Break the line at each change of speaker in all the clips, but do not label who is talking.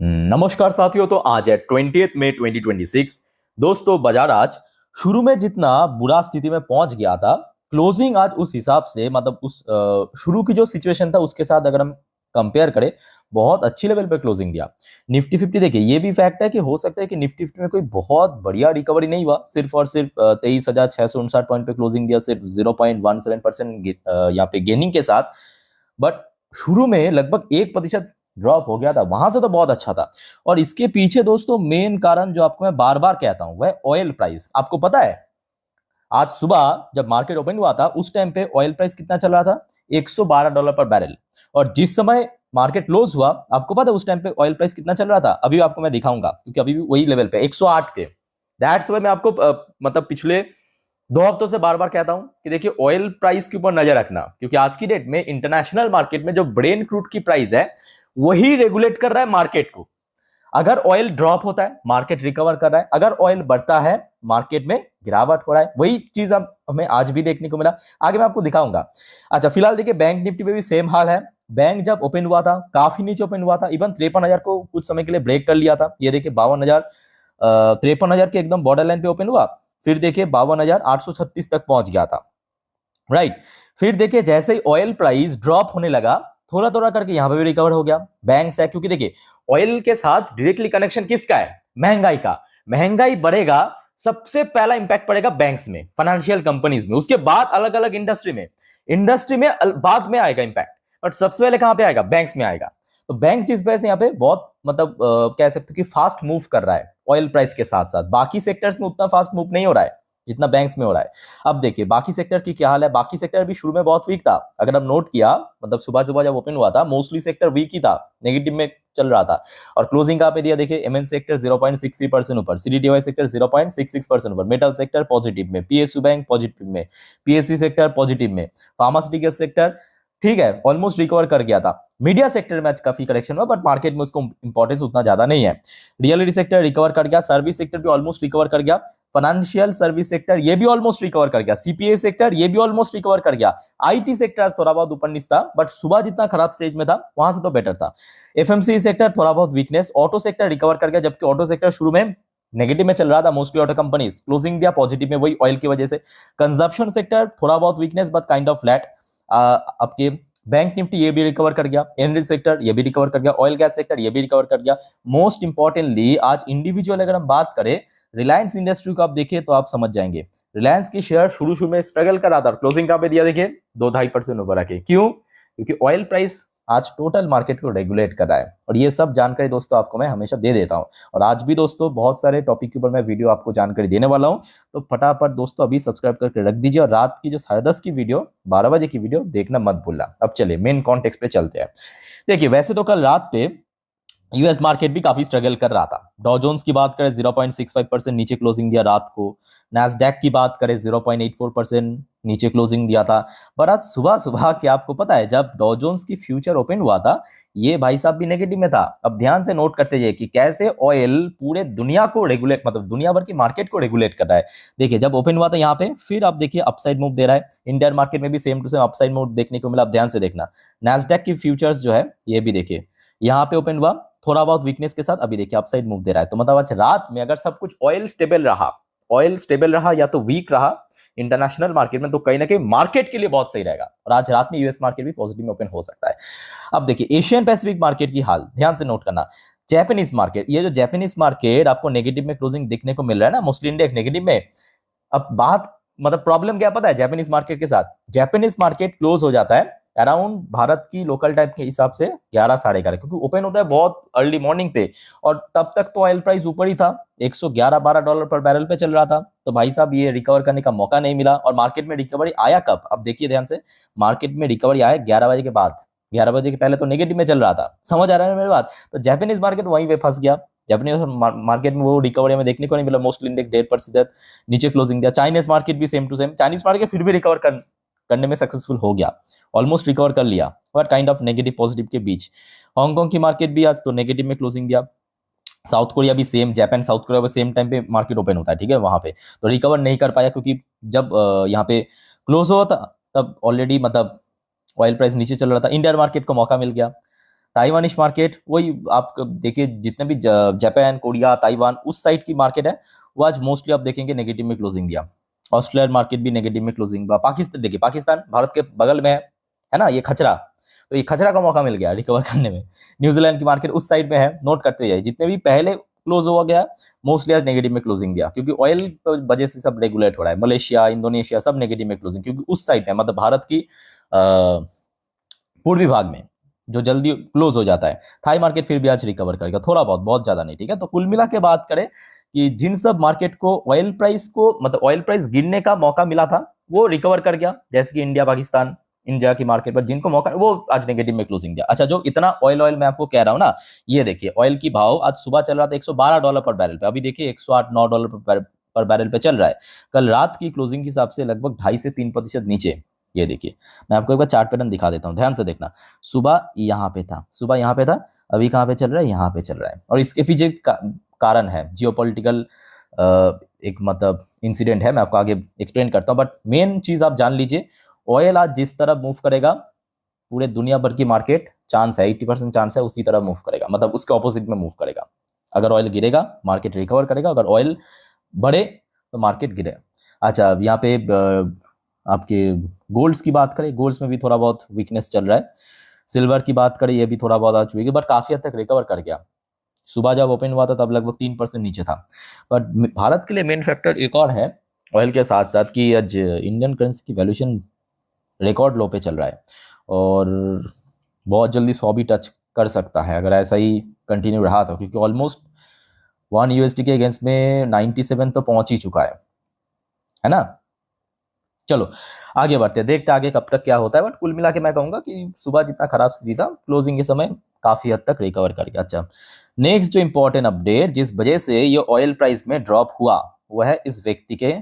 नमस्कार साथियों। तो आज है 20 मई 2026। दोस्तों बाजार आज शुरू में जितना बुरा स्थिति में पहुंच गया था, क्लोजिंग आज उस हिसाब से मतलब उस शुरू की जो सिचुएशन था उसके साथ अगर हम कंपेयर करें, बहुत अच्छी लेवल पे क्लोजिंग दिया। निफ्टी 50 देखिए, ये भी फैक्ट है कि हो सकता है कि निफ्टी 50 में कोई बहुत बढ़िया रिकवरी नहीं हुआ, सिर्फ और सिर्फ 23,659 पॉइंट पे क्लोजिंग दिया, सिर्फ 0.17% यहाँ पे गेनिंग के साथ। बट शुरू में लगभग 1% ड्रॉप हो गया था, वहां से तो बहुत अच्छा था। और इसके पीछे दोस्तों मेन कारण जो आपको मैं बार बार कहता हूं वह ऑयल प्राइस। आपको पता है आज सुबह जब मार्केट ओपन हुआ था उस टाइम पे ऑयल प्राइस कितना चल रहा था? $112 पर बैरल। और जिस समय मार्केट क्लोज हुआ, आपको पता है उस टाइम पे ऑयल प्राइस कितना चल रहा था? अभी आपको मैं दिखाऊंगा, क्योंकि अभी भी वही लेवल पे 108 के। दैट्स वाई मैं आपको मतलब पिछले 2 हफ्तों से बार बार कहता हूं कि देखिए ऑयल प्राइस के ऊपर नजर रखना, क्योंकि आज की डेट में इंटरनेशनल मार्केट में जो ब्रेन क्रूड की प्राइस है वही रेगुलेट कर रहा है मार्केट को। अगर ऑयल ड्रॉप होता है मार्केट रिकवर कर रहा है, अगर ऑयल बढ़ता है मार्केट में गिरावट हो रहा है। वही चीज अब हमें आज भी देखने को मिला, आगे मैं आपको दिखाऊंगा। अच्छा, फिलहाल देखिए बैंक निफ्टी में भी सेम हाल है। बैंक जब ओपन हुआ था काफी नीचे ओपन हुआ था, इवन 53,000 को कुछ समय के लिए ब्रेक कर लिया था। ये देखिए 52,000 53,000 के एकदम बॉर्डर लाइन पे ओपन हुआ, फिर देखिए 52,836 तक पहुंच गया था। राइट, फिर देखिए जैसे ही ऑयल प्राइस ड्रॉप होने लगा, थोड़ा थोड़ा करके यहां पे भी रिकवर हो गया। बैंक्स है, क्योंकि देखिए ऑयल के साथ डायरेक्टली कनेक्शन किसका है? महंगाई का। महंगाई बढ़ेगा, सबसे पहला इंपैक्ट पड़ेगा बैंक्स में, फाइनेंशियल कंपनीज में, उसके बाद अलग अलग इंडस्ट्री में बाद में आएगा इंपैक्ट। बट सबसे पहले कहां पे आएगा? बैंक्स में आएगा। तो बैंक जिस वजह से यहाँ पे बहुत मतलब कह सकते हो कि फास्ट मूव कर रहा है ऑयल प्राइस के साथ साथ, बाकी सेक्टर्स में उतना फास्ट मूव नहीं हो रहा है जितना बैंक्स में हो रहा है। अब देखिए बाकी सेक्टर की क्या हाल है। बाकी सेक्टर भी शुरू में बहुत वीक था, अगर आप नोट किया, मतलब सुबह सुबह जब ओपन हुआ था मोस्टली सेक्टर वीक ही था, नेगेटिव में चल रहा था। और क्लोजिंग कहां पे दिया? देखिए एमएन सेक्टर 0.63% ऊपर, सीडीटीवाई सेक्टर 0.66% ऊपर, मेटल सेक्टर पॉजिटिव में, पीएसयू बैंक पॉजिटिव में, पीएससी सेक्टर पॉजिटिव में, फार्मास्यूटिकल सेक्टर ठीक है ऑलमोस्ट रिकवर कर गया था। मीडिया सेक्टर में आज काफी करेक्शन हुआ, बट मार्केट में उसको इंपॉर्टेंस उतना ज्यादा नहीं है। रियलिटी सेक्टर रिकवर कर गया, सर्विस सेक्टर भी ऑलमोस्ट रिकवर कर गया, फाइनेंशियल सर्विस सेक्टर ये भी ऑलमोस्ट रिकवर कर गया, सीपीए सेक्टर ये भी ऑलमोस्ट रिकवर कर गया। आईटी सेक्टर आज थोड़ा बहुत ऊपर नीचे था, बट सुबह जितना खराब स्टेज में था वहां से तो बेटर था। एफएमसी सेक्टर थोड़ा बहुत वीकनेस, ऑटो सेक्टर रिकवर कर गया, जबकि ऑटो सेक्टर शुरू में नेगेटिव में चल रहा था, मोस्टली ऑटो कंपनीज क्लोजिंग दिया पॉजिटिव में, वही ऑयल की वजह से। कंजप्शन सेक्टर थोड़ा बहुत weakness but kind of flat. आपके बैंक निफ्टी ये भी रिकवर कर गया, एनर्जी सेक्टर ये भी रिकवर कर गया, ऑयल गैस सेक्टर ये भी रिकवर कर गया। मोस्ट इंपॉर्टेंटली आज इंडिविजुअल अगर हम बात करें रिलायंस इंडस्ट्री को आप देखिए तो आप समझ जाएंगे, रिलायंस की शेयर शुरू में स्ट्रगल कर रहा था, क्लोजिंग कहां पे दिया? देखिए 2-2.5% ऊपर आके। क्यों? क्योंकि ऑयल प्राइस आज टोटल मार्केट को रेगुलेट कर रहा है। और ये सब जानकारी दोस्तों आपको मैं हमेशा दे देता हूं, और आज भी दोस्तों बहुत सारे टॉपिक के ऊपर मैं वीडियो आपको जानकारी देने वाला हूं। तो फटाफट दोस्तों अभी सब्सक्राइब करके रख दीजिए, और रात की जो 10:30 की वीडियो, 12 बजे की वीडियो देखना मत भूलना। अब चलिए मेन कॉन्टेक्स्ट पे चलते हैं। देखिए वैसे तो कल रात पे यूएस मार्केट भी काफी स्ट्रगल कर रहा था। डॉ जोन्स की बात करें 0.65% नीचे क्लोजिंग दिया रात को। नैस्डैक की बात करें 0.84% नीचे क्लोजिंग दिया था। पर आज सुबह सुबह क्या आपको पता है, जब डॉ जोन्स की फ्यूचर ओपन हुआ था ये भाई साहब भी नेगेटिव में था। अब ध्यान से नोट करते जाइए कि कैसे ऑयल पूरे दुनिया को रेगुलेट, मतलब दुनिया भर की मार्केट को रेगुलेट कर रहा है। देखिए जब ओपन हुआ था यहाँ पे, फिर आप देखिए अपसाइड मूव दे रहा है। इंडियन मार्केट में भी same to same upside move देखने को मिला। आप ध्यान से देखना, नैस्डैक की फ्यूचर्स जो है ये भी देखिए यहाँ पे ओपन हुआ थोड़ा बहुत वीकनेस के साथ, अभी देखिए अपसाइड मूव दे रहा है। तो मतलब आज रात में अगर सब कुछ ऑयल स्टेबल रहा या तो वीक रहा इंटरनेशनल मार्केट में, तो कहीं ना कहीं मार्केट के लिए बहुत सही रहेगा। और आज रात में यूएस मार्केट भी पॉजिटिव में ओपन हो सकता है। अब देखिए एशियन पैसिफिक मार्केट की हाल ध्यान से नोट करना। जापानीज मार्केट, ये जो जापानीज मार्केट आपको नेगेटिव में क्लोजिंग देखने को मिल रहा है ना, मोस्टली इंडेक्स नेगेटिव में। अब बात मतलब प्रॉब्लम क्या पता है जापानीज मार्केट के साथ? जापानीज मार्केट क्लोज हो जाता है अराउंड भारत की लोकल टाइम के हिसाब से 11 साढ़े 11, क्योंकि ओपन होता है बहुत अर्ली मॉर्निंग पे, और तब तक तो ऑयल प्राइस ऊपर ही था, 111-12 पर बैरल पे चल रहा था। तो भाई साहब ये रिकवर करने का मौका नहीं मिला। और मार्केट में रिकवरी आया कब? अब देखिए ध्यान से, मार्केट में रिकवरी आया 11 बजे के बाद। 11 बजे के पहले तो नेगेटिव में चल रहा था। समझ आ रहा है मेरी बात? तो जापानीज मार्केट वहीं पे फंस गया। जापानीज मार्केट में वो रिकवरी हमें देखने को नहीं मिला, मोस्टली इंडेक्स 1.5% नीचे क्लोजिंग दिया। चाइनीज मार्केट भी same to same, Chinese market फिर भी रिकवर करने में सक्सेसफुल हो गया, ऑलमोस्ट रिकवर कर लिया, but kind of negative positive के बीच। हांगकांग की मार्केट भी आज तो नेगेटिव में क्लोजिंग दिया। साउथ कोरिया भी same, Japan south Korea same time पे मार्केट ओपन होता है, ठीक है, वहां पे तो रिकवर नहीं कर पाया, क्योंकि जब यहाँ पे क्लोज हुआ था तब ऑलरेडी मतलब ऑयल प्राइस नीचे चल रहा था। इंडियन मार्केट को मौका मिल गया। ताइवानिश मार्केट वही आप देखिए, जितने भी जापान, कोरिया, ताइवान उस साइड की मार्केट है वो आज मोस्टली आप देखेंगे नेगेटिव में क्लोजिंग दिया। ऑस्ट्रेलियन मार्केट भी नेगेटिव में क्लोजिंग हुआ। पाकिस्तान देखिए, पाकिस्तान भारत के बगल में है ना, ये खचरा, तो ये खचरा का मौका मिल गया रिकवर करने में। न्यूजीलैंड की मार्केट उस साइड में है, नोट करते जाइए, जितने भी पहले क्लोज हो गया मोस्टली आज नेगेटिव में क्लोजिंग दिया, क्योंकि ऑयल वजह से सब रेगुलेट हो रहा है। मलेशिया, इंडोनेशिया सब नेगेटिव में क्लोजिंग, क्योंकि उस साइड में मतलब भारत की पूर्वी भाग में जो जल्दी क्लोज हो जाता है। थाई मार्केट फिर भी आज रिकवर करेगा थोड़ा बहुत, बहुत ज्यादा नहीं, ठीक है। तो कुल मिला के बात करें कि जिन सब मार्केट को ऑयल प्राइस को मतलब ऑयल प्राइस गिरने का मौका मिला था वो रिकवर कर गया, जैसे कि इंडिया, पाकिस्तान, इंडिया की मार्केट पर जिनको मौका वो आज नेगेटिव में क्लोजिंग दिया। अच्छा, जो इतना ऑयल मैं आपको कह रहा हूं ना, ये देखिए ऑयल की भाव आज सुबह चल रहा था $112 पर बैरल पे, अभी देखिए $108-9 पर बैरल पे चल रहा है। कल रात की क्लोजिंग के हिसाब से लगभग 2.5 से 3% नीचे। ये देखिए, मैं आपको एक बार चार्ट पैटर्न दिखा देता हूँ, ध्यान से देखना। सुबह यहाँ पे था, सुबह यहाँ पे था, अभी कहाँ पे चल रहा है, यहाँ पे चल रहा है। और इसके पीछे कारण है जियोपॉलिटिकल एक मतलब इंसिडेंट है, मैं आपको आगे एक्सप्लेन करता हूँ। बट मेन चीज आप जान लीजिए, ऑयल आज जिस तरह मूव करेगा पूरे दुनिया भर की मार्केट चांस है 80% चांस है उसी तरह मूव करेगा, मतलब उसके ऑपोजिट में मूव करेगा। अगर ऑयल गिरेगा मार्केट रिकवर करेगा, अगर ऑयल बढ़े तो मार्केट गिरे। अच्छा, अब यहाँ पे आपके गोल्ड्स की बात करें, गोल्ड्स में भी थोड़ा बहुत वीकनेस चल रहा है। सिल्वर की बात करें, ये भी थोड़ा बहुत आज वीक है, बट काफी हद तक रिकवर कर गया। सुबह जब ओपन हुआ था तब लगभग 3% नीचे था। बट भारत के लिए मेन फैक्टर एक और है ऑयल के साथ साथ, कि आज इंडियन करेंसी की वैल्यूएशन रिकॉर्ड लो पे चल रहा है और बहुत जल्दी 100 भी टच कर सकता है अगर ऐसा ही कंटिन्यू रहा तो, क्योंकि ऑलमोस्ट 1 USD के अगेंस्ट में 97 तो पहुंच ही चुका है ना। चलो आगे बढ़ते हैं, देखते आगे कब तक क्या होता है। बट कुल मिला के मैं कहूंगा कि सुबह जितना खराब स्थिति था क्लोजिंग के समय काफी हद तक रिकवर कर गया। अच्छा, नेक्स्ट जो इंपॉर्टेंट अपडेट जिस वजह से ये ऑयल प्राइस में ड्रॉप हुआ वो है इस व्यक्ति के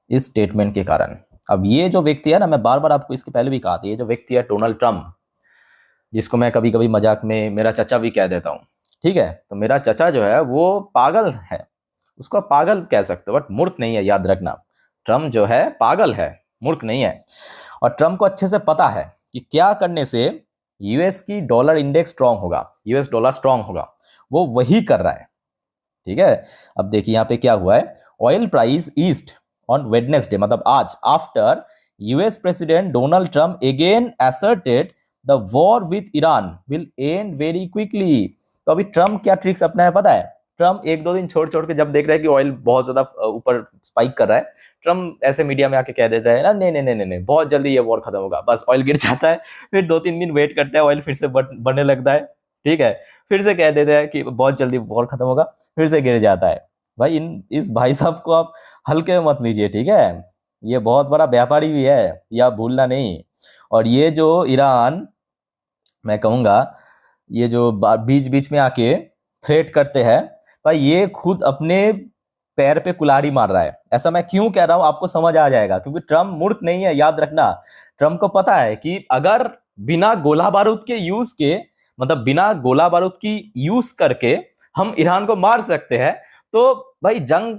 इस स्टेटमेंट के कारण। अब ये जो व्यक्ति है ना, मैं बार बार आपको इसके पहले भी कहा था, ये जो व्यक्ति है डोनाल्ड ट्रम्प, जिसको मैं कभी कभी मजाक में मेरा चचा भी कह देता हूँ, ठीक है। तो मेरा चचा जो है वो पागल है, उसको आप पागल कह सकते हो बट मूर्ख नहीं है, याद रखना। ट्रम्प जो है पागल है, मूर्ख नहीं है। और ट्रम्प को अच्छे से पता है कि क्या करने से यूएस की डॉलर इंडेक्स स्ट्रांग होगा, यूएस डॉलर स्ट्रांग होगा, वो वही कर रहा है, ठीक है। अब देखिए यहाँ पे क्या हुआ है, oil price east on Wednesday, मतलब आज, after US president Donald Trump again asserted the war with Iran will and very quickly. तो अभी ट्रम्प क्या ट्रिक्स अपनाया पता है? ट्रम्प 1-2 दिन छोड़ छोड़ के जब देख रहा है कि ऑयल बहुत ज्यादा ऊपर स्पाइक कर रहा है, ट्रम्प ऐसे मीडिया में आके कह देता है ना, नहीं नहीं नहीं नहीं, बहुत जल्दी ये वॉर खत्म होगा, बस ऑयल गिर जाता है, फिर 2-3 दिन वेट करता है, ऑयल फिर से बढ़ने लगता है, ठीक है, फिर से कह देते हैं कि बहुत जल्दी वॉर खत्म होगा, फिर से गिर जाता है। भाई इस भाई साहब को आप हल्के में मत लीजिए, ठीक है, ये बहुत बड़ा व्यापारी भी है, ये आप भूलना नहीं। और ये जो ईरान, मैं कहूंगा ये जो बीच बीच में आके थ्रेट करते हैं, भाई ये खुद अपने पैर पे कुल्हाड़ी मार रहा है। ऐसा मैं क्यों कह रहा हूं आपको समझ आ जाएगा, क्योंकि ट्रम्प मूर्ख नहीं है, याद रखना। ट्रम्प को पता है कि अगर बिना गोला बारूद के यूज के, मतलब बिना गोला बारूद की यूज करके हम ईरान को मार सकते हैं, तो भाई जंग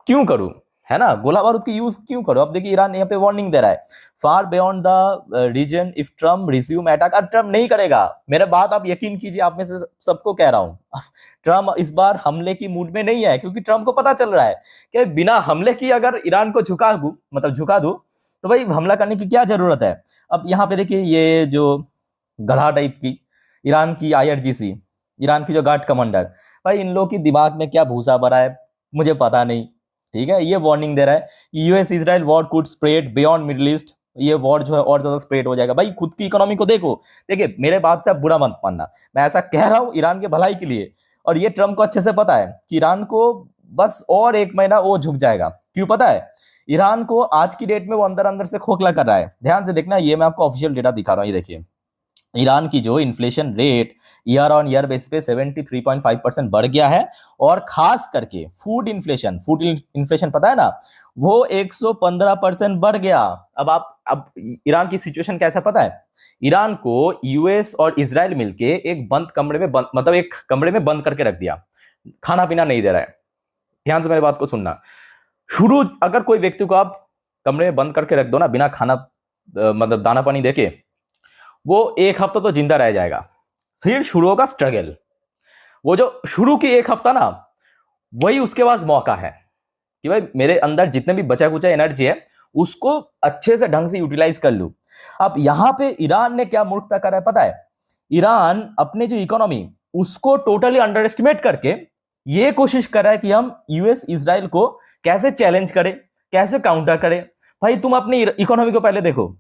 क्यों करूं, है ना, गोला बारूद की यूज क्यों करो। अब देखिए ईरान यहाँ पे वार्निंग दे रहा है, far beyond the region if Trump resume attack. अब ट्रम्प नहीं करेगा, मेरे बात आप यकीन कीजिए, आप में से सबको कह रहा हूं, ट्रम्प इस बार हमले की मूड में नहीं है, क्योंकि ट्रम्प को पता चल रहा है कि बिना हमले की अगर ईरान को झुका दूं तो भाई हमला करने की क्या जरूरत है। अब यहाँ पे देखिए ये जो गधा टाइप की ईरान की IRGC, ईरान की जो गार्ड कमांडर, भाई इन लोगों की दिमाग में क्या भूसा भरा है मुझे पता नहीं, ठीक है। ये वार्निंग दे रहा है, US Israel war could spread beyond middle east, ये वॉर जो है और ज्यादा स्प्रेड हो जाएगा। भाई खुद की इकोनॉमी को देखो, देखिए मेरे बात से आप बुरा मत मानना, मैं ऐसा कह रहा हूं ईरान के भलाई के लिए। और ये ट्रम्प को अच्छे से पता है कि ईरान को बस और 1 महीना वो झुक जाएगा। क्यों पता है? ईरान को आज की डेट में वो अंदर अंदर से खोखला कर रहा है। ध्यान से देखना, ये मैं आपको ऑफिशियल डेटा दिखा रहा हूँ, ये देखिए ईरान की जो inflation rate year on year base पे 73.5% बढ़ गया है, और खास करके फूड इन्फ्लेशन पता है ना, वो 115% बढ़ गया। अब ईरान की सिचुएशन कैसा पता है? ईरान को यूएस और इजराइल मिलके एक बंद कमरे में मतलब एक कमरे में बंद करके रख दिया, खाना पीना नहीं दे रहा है। ध्यान से मेरी बात को सुनना, अगर कोई व्यक्ति को आप कमरे में बंद करके रख दो ना, बिना खाना मतलब दाना पानी देके, वो एक हफ्ता तो जिंदा रह जाएगा, फिर शुरू होगा स्ट्रगल। वो जो शुरू की एक हफ्ता ना, वही उसके पास मौका है कि भाई मेरे अंदर जितने भी बचा कुचा एनर्जी है उसको अच्छे से ढंग से यूटिलाइज कर लूं। अब यहां पे ईरान ने क्या मूर्खता करा है पता है? ईरान अपने जो इकोनॉमी उसको टोटली अंडर एस्टिमेट करके ये कोशिश कर रहा है कि हम यूएस इजराइल को कैसे चैलेंज करें, कैसे काउंटर करें। भाई तुम अपनी इकोनॉमी को पहले देखो।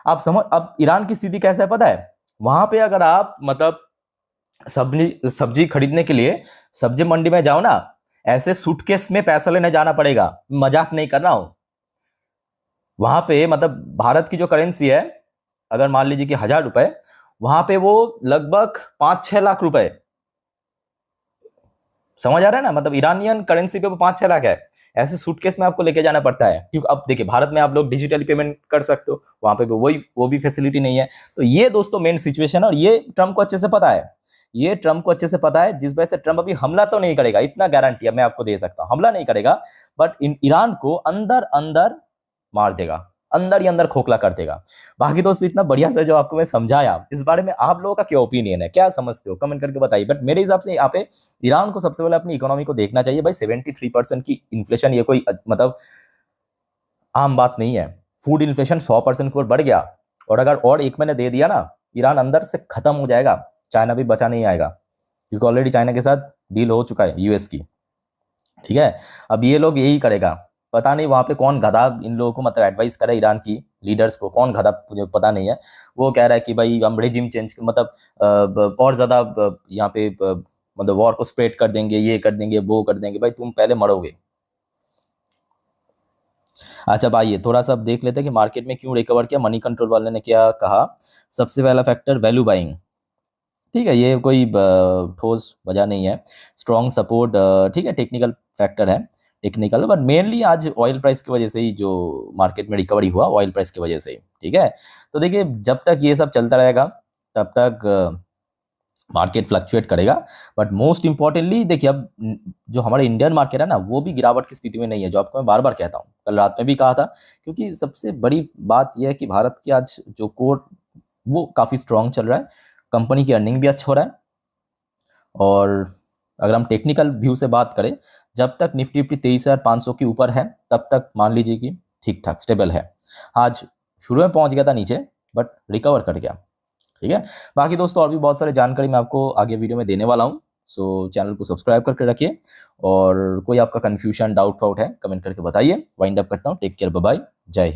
आप समझ, अब ईरान की स्थिति कैसा है पता है? वहां पे अगर आप मतलब सब्जी सब्जी खरीदने के लिए सब्जी मंडी में जाओ ना, ऐसे सूटकेस में पैसा लेने जाना पड़ेगा, मजाक नहीं कर रहा हूं। वहां पे मतलब भारत की जो करेंसी है, अगर मान लीजिए कि 1,000 रुपए, वहां पे वो लगभग 5-6 लाख रुपए। समझ आ रहा है ना? मतलब ईरानियन करेंसी पे वो 5-6 लाख है। ऐसे सूटकेस में आपको लेके जाना पड़ता है, क्योंकि अब देखिए भारत में आप लोग डिजिटली पेमेंट कर सकते हो, वहां पे वो भी फैसिलिटी नहीं है। तो ये दोस्तों मेन सिचुएशन है, और ये ट्रम्प को अच्छे से पता है। ये ट्रम्प को अच्छे से पता है, जिस वजह से ट्रम्प अभी हमला तो नहीं करेगा, इतना गारंटी मैं आपको दे सकता हूं, हमला नहीं करेगा। बट ईरान को अंदर अंदर मार देगा, अंदर ही अंदर खोखला कर देगा। बाकी दोस्तों इतना बढ़िया से जो आपको मैं समझाया, इस बारे में आप लोगों का क्या ओपिनियन है, क्या समझते हो, कमेंट करके बताइए। बट मेरे हिसाब से यहाँ पे ईरान को सबसे पहले अपनी इकोनॉमी को देखना चाहिए। भाई 73% की इन्फ्लेशन, ये कोई मतलब आम बात नहीं है। फूड इन्फ्लेशन 100% की ओर बढ़ गया, और अगर और 1 महीने दे दिया ना, ईरान अंदर से खत्म हो जाएगा, चाइना भी बचा नहीं आएगा, क्योंकि ऑलरेडी चाइना के साथ डील हो चुका है यूएस की। ठीक है, अब ये लोग यही करेगा। पता नहीं वहां पे कौन गधा इन लोगों को मतलब एडवाइस करे, ईरान की लीडर्स को कौन गधा मुझे पता नहीं है। वो कह रहा है कि भाई हम रेजिम चेंज मतलब और ज्यादा यहाँ पे मतलब वॉर को स्प्रेड कर देंगे, ये कर देंगे, वो कर देंगे। भाई तुम पहले मरोगे। अच्छा भाई थोड़ा सा देख लेते हैं कि मार्केट में क्यों रिकवर किया। मनी कंट्रोल वाले ने क्या कहा? सबसे पहला फैक्टर वैल्यू बाइंग। ठीक है, ये कोई ठोस वजह नहीं है। स्ट्रॉन्ग सपोर्ट, ठीक है, टेक्निकल फैक्टर है, टेक्निकल। बट मेनली आज ऑयल प्राइस की वजह से ही जो मार्केट में रिकवरी हुआ, ऑयल प्राइस की वजह से ही। ठीक है, तो देखिए जब तक ये सब चलता रहेगा तब तक मार्केट फ्लक्चुएट करेगा। बट मोस्ट इंपॉर्टेंटली देखिए, अब जो हमारे इंडियन मार्केट है ना, वो भी गिरावट की स्थिति में नहीं है, जो आपको मैं बार बार कहता हूँ, कल रात में भी कहा था। क्योंकि सबसे बड़ी बात यह है कि भारत की आज जो कोर वो काफ़ी स्ट्रांग चल रहा है, कंपनी की अर्निंग भी अच्छा हो रहा है। और अगर हम टेक्निकल व्यू से बात करें, जब तक निफ्टी 23,500 के ऊपर है तब तक मान लीजिए कि ठीक ठाक स्टेबल है। आज शुरू में पहुंच गया था नीचे, बट रिकवर कर गया। ठीक है, बाकी दोस्तों और भी बहुत सारी जानकारी मैं आपको आगे वीडियो में देने वाला हूँ। सो चैनल को सब्सक्राइब करके रखिए, और कोई आपका कन्फ्यूजन डाउट फाउट है कमेंट करके बताइए। वाइंड अप करता हूँ, टेक केयर, बाय बाय, जय हिंद।